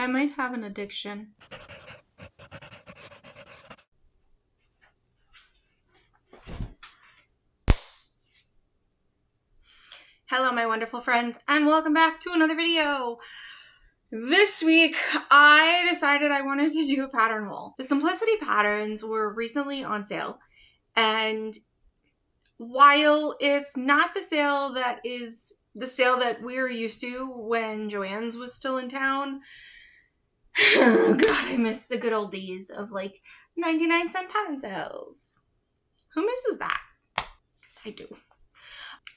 I might have an addiction. Hello, my wonderful friends, and welcome back to another video. This week, I decided I wanted to do a pattern haul. The Simplicity patterns were recently on sale, and while it's not the sale that is the sale that we were used to when Joann's was still in town, oh God, I miss the good old days of like 99-cent pattern sales. Who misses that? Because I do.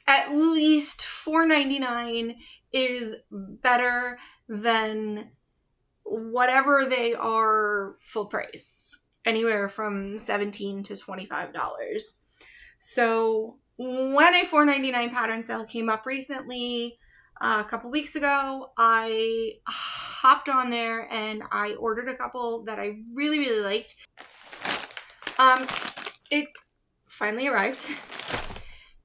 At least $4.99 is better than whatever they are full price. Anywhere from $17 to $25. So when a $4.99 pattern sale came up recently, a couple weeks ago, I hopped on there and I ordered a couple that I really liked. It finally arrived.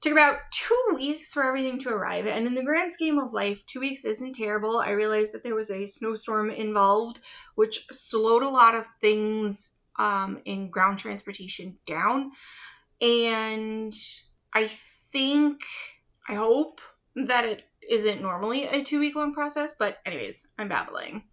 Took about 2 weeks for everything to arrive, and in the grand scheme of life, 2 weeks isn't terrible. I realized that there was a snowstorm involved, which slowed a lot of things in ground transportation down, and I hope that it isn't normally a 2 week long process, but anyways, I'm babbling.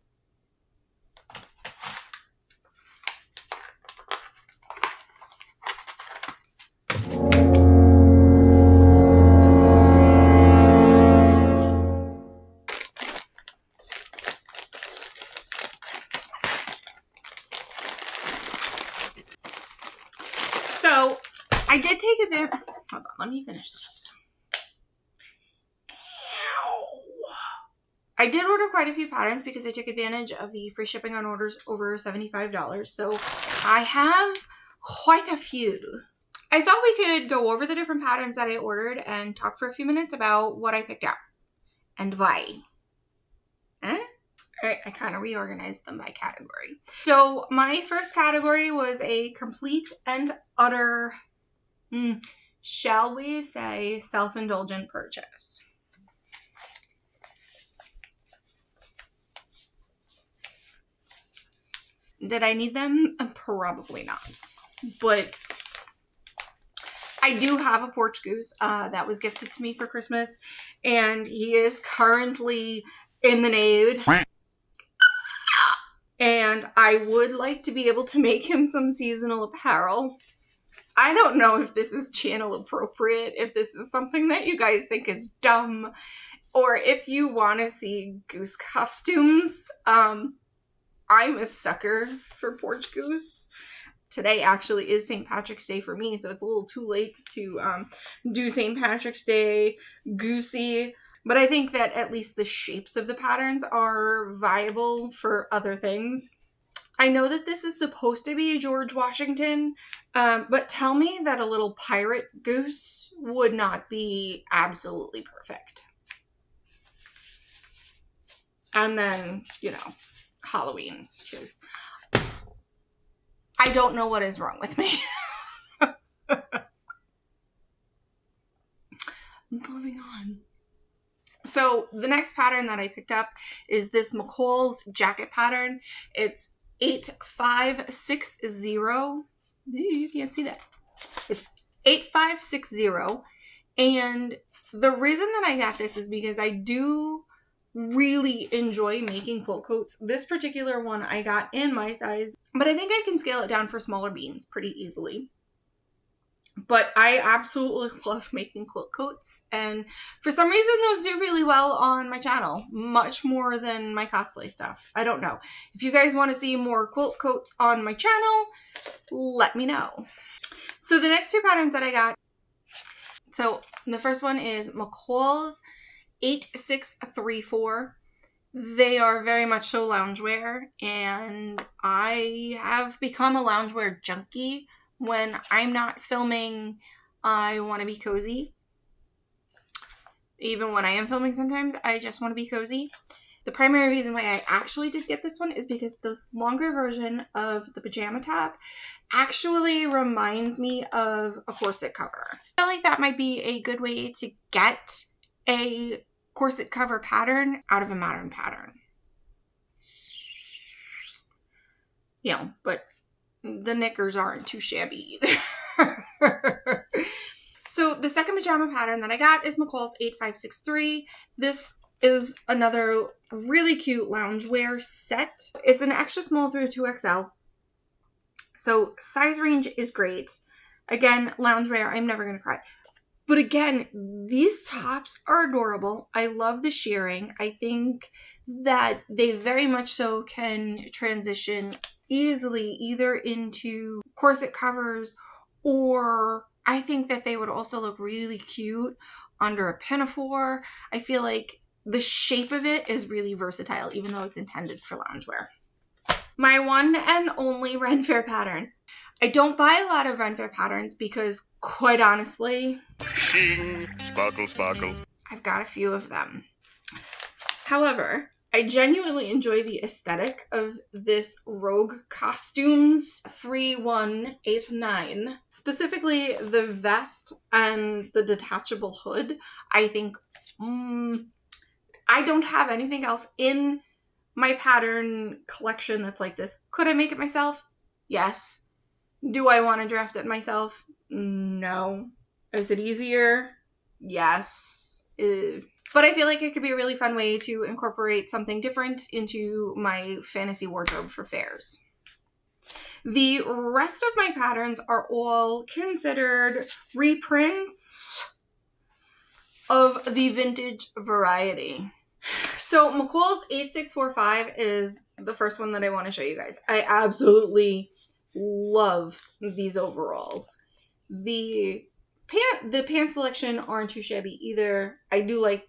So I did take advantage. Hold on, let me finish this. I did order quite a few patterns because I took advantage of the free shipping on orders over $75. So I have quite a few. I thought we could go over the different patterns that I ordered and talk for a few minutes about what I picked out and why. Alright, I kind of reorganized them by category. So my first category was a complete and utter, shall we say, self-indulgent purchase. Did I need them? Probably not. But I do have a Porch goose that was gifted to me for Christmas, and he is currently in the nude. And I would like to be able to make him some seasonal apparel. I don't know if this is channel appropriate, if this is something that you guys think is dumb, or if you want to see goose costumes. I'm a sucker for Porch goose. Today actually is St. Patrick's Day for me, so it's a little too late to do St. Patrick's Day goosey. But I think that at least the shapes of the patterns are viable for other things. I know that this is supposed to be George Washington, but tell me that a little pirate goose would not be absolutely perfect. And then, you know, Halloween, because I don't know what is wrong with me. Moving on. So the next pattern that I picked up is this McCall's jacket pattern. It's 8560. You can't see that. It's 8560. And the reason that I got this is because I do really enjoy making quilt coats. This particular one I got in my size, but I think I can scale it down for smaller beans pretty easily. But I absolutely love making quilt coats, and for some reason those do really well on my channel, much more than my cosplay stuff. I don't know. If you guys want to see more quilt coats on my channel, let me know. So the next two patterns that I got, so the first one is McCall's 8634. They are very much so loungewear, and I have become a loungewear junkie. When I'm not filming, I want to be cozy. Even when I am filming sometimes, I just want to be cozy. The primary reason why I actually did get this one is because this longer version of the pajama top actually reminds me of a corset cover. I feel like that might be a good way to get a corset cover pattern out of a modern pattern. you know, but the knickers aren't too shabby either. So the second pajama pattern that I got is McCall's 8563. This is another really cute loungewear set. It's an extra small through 2XL. So size range is great. Again, loungewear, I'm never going to cry. But again, these tops are adorable. I love the shearing. I think that they very much so can transition easily either into corset covers, or I think that they would also look really cute under a pinafore. I feel like the shape of it is really versatile, even though it's intended for loungewear. My one and only Ren Faire pattern. I don't buy a lot of Ren Faire patterns because, quite honestly, shing, sparkle, sparkle, I've got a few of them. However, I genuinely enjoy the aesthetic of this Rogue Costumes 3189. Specifically, the vest and the detachable hood. I think, I don't have anything else in my pattern collection that's like this. Could I make it myself? Yes. Do I want to draft it myself? No. Is it easier? Yes. But I feel like it could be a really fun way to incorporate something different into my fantasy wardrobe for fairs. The rest of my patterns are all considered reprints of the vintage variety. So McCall's 8645 is the first one that I want to show you guys. I absolutely love these overalls. The pant selection aren't too shabby either. I do like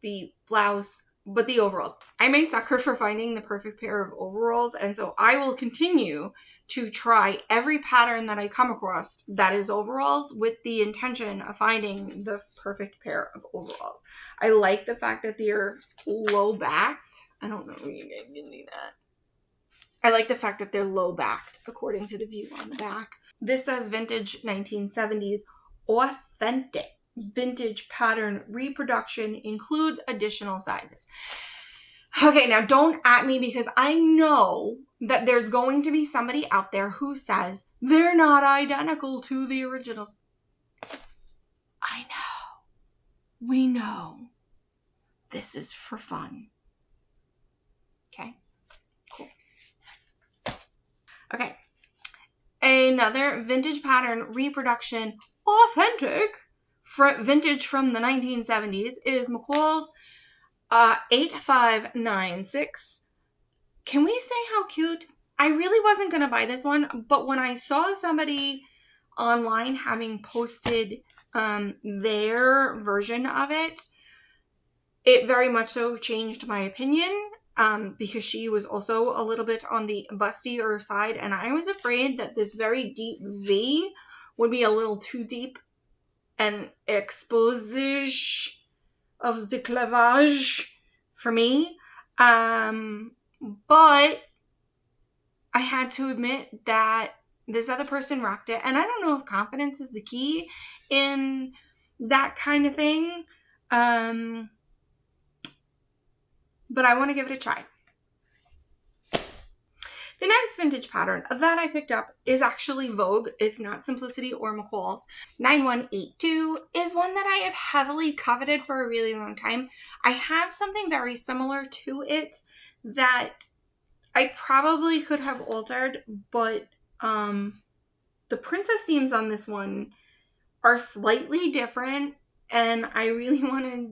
the blouse, but the overalls. I'm a sucker for finding the perfect pair of overalls, and so I will continue to try every pattern that I come across that is overalls with the intention of finding the perfect pair of overalls. I like the fact that they're low-backed. I don't know if you guys can see that. I like the fact that they're low-backed, according to the view on the back. This says vintage 1970s, authentic vintage pattern reproduction, includes additional sizes. Okay, now don't at me, because I know that there's going to be somebody out there who says they're not identical to the originals. I know. We know. This is for fun. Okay? Cool. Okay. Another vintage pattern reproduction, authentic, vintage from the 1970s, is McCall's 8596. Can we say how cute? I really wasn't going to buy this one, but when I saw somebody online having posted their version of it, it very much so changed my opinion, because she was also a little bit on the bustier side, and I was afraid that this very deep V would be a little too deep and exposage of the cleavage for me. But I had to admit that this other person rocked it. And I don't know if confidence is the key in that kind of thing. But I want to give it a try. The next vintage pattern that I picked up is actually Vogue. It's not Simplicity or McCall's. 9182 is one that I have heavily coveted for a really long time. I have something very similar to it that I probably could have altered, but the princess seams on this one are slightly different, and I really wanted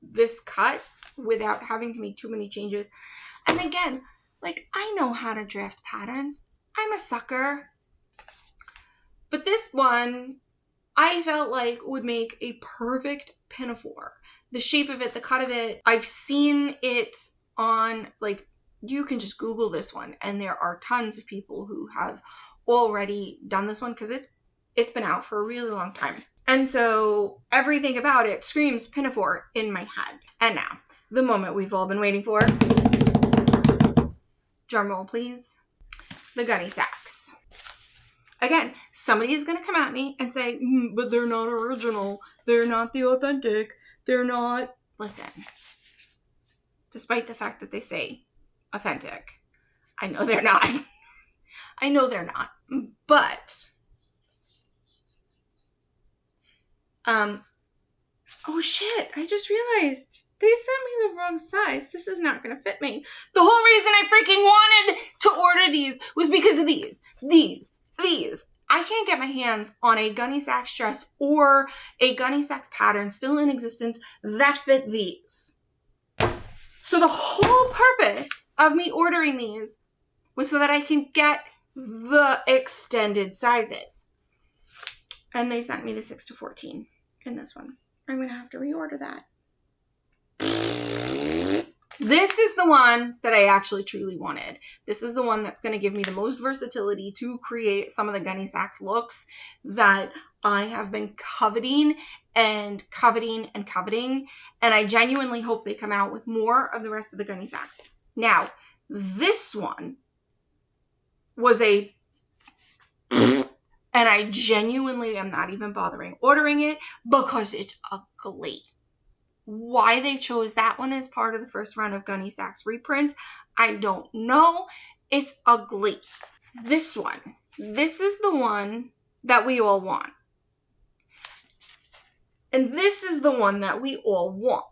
this cut without having to make too many changes. And again, like, I know how to draft patterns. I'm a sucker. But this one, I felt like would make a perfect pinafore. The shape of it, the cut of it, I've seen it on, like, you can just Google this one, and there are tons of people who have already done this one, because it's been out for a really long time. And so everything about it screams pinafore in my head. And now, the moment we've all been waiting for. Drum roll, please. The Gunne Sax. Again, somebody is going to come at me and say, but they're not original. They're not the authentic. They're not. Listen, despite the fact that they say authentic, I know they're not. I know they're not, but oh shit, I just realized they sent me the wrong size. This is not gonna fit me. The whole reason I freaking wanted to order these was because of these. I can't get my hands on a Gunne Sax dress or a Gunne Sax pattern still in existence that fit these. So the whole purpose of me ordering these was so that I can get the extended sizes. And they sent me the 6 to 14 in this one. I'm going to have to reorder that. This is the one that I actually truly wanted. This is the one that's going to give me the most versatility to create some of the Gunne Sax looks that I have been coveting and coveting and coveting. And I genuinely hope they come out with more of the rest of the Gunne Sax. Now, this one was a... And I genuinely am not even bothering ordering it because it's ugly. Why they chose that one as part of the first run of Gunne Sax reprints, I don't know. It's ugly. This one. This is the one that we all want. And this is the one that we all want.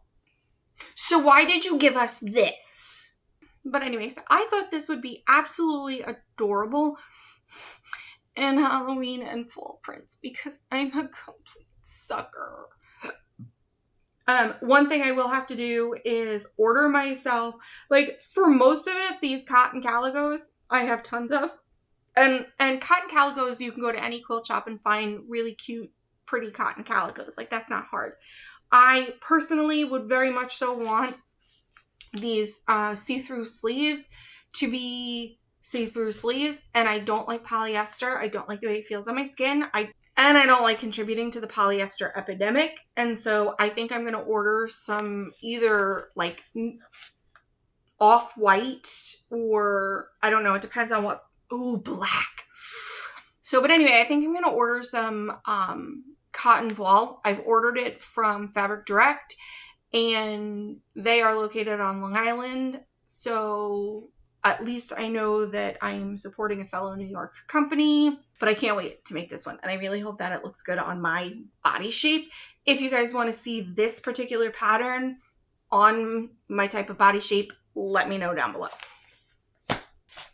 So why did you give us this? But anyways, I thought this would be absolutely adorable in Halloween and fall prints because I'm a complete sucker. One thing I will have to do is order myself, like for most of it, these cotton calicos, I have tons of. And cotton calicos, you can go to any quilt shop and find really cute, pretty cotton calicos. Like that's not hard. I personally would very much so want these see-through sleeves to be see-through sleeves, and I don't like polyester. I don't like the way it feels on my skin. And I don't like contributing to the polyester epidemic. And so I think I'm going to order some either like off-white or I don't know. It depends on what. Ooh, black. So, but anyway, I think I'm going to order some cotton voile. I've ordered it from Fabric Direct and they are located on Long Island. So at least I know that I'm supporting a fellow New York company, but I can't wait to make this one. And I really hope that it looks good on my body shape. If you guys want to see this particular pattern on my type of body shape, let me know down below.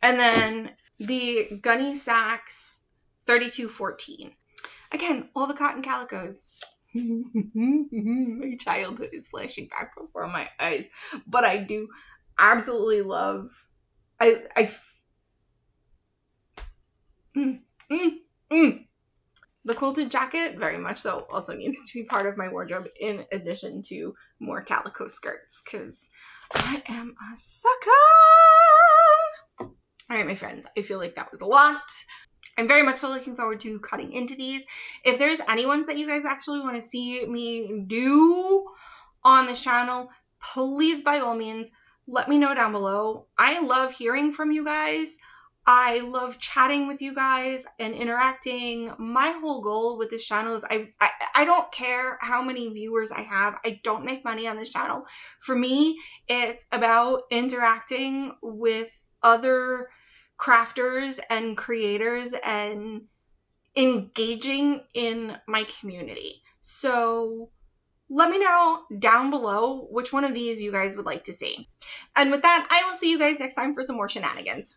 And then the Gunne Sax 3214. Again, all the cotton calicos. My childhood is flashing back before my eyes, but I do absolutely love the quilted jacket very much so also needs to be part of my wardrobe in addition to more calico skirts because I am a sucker. All right, my friends, I feel like that was a lot. I'm very much so looking forward to cutting into these. If there's any ones that you guys actually want to see me do on this channel, please by all means, let me know down below. I love hearing from you guys. I love chatting with you guys and interacting. My whole goal with this channel is I don't care how many viewers I have. I don't make money on this channel. For me, it's about interacting with other crafters and creators and engaging in my community. So let me know down below which one of these you guys would like to see. And with that, I will see you guys next time for some more shenanigans.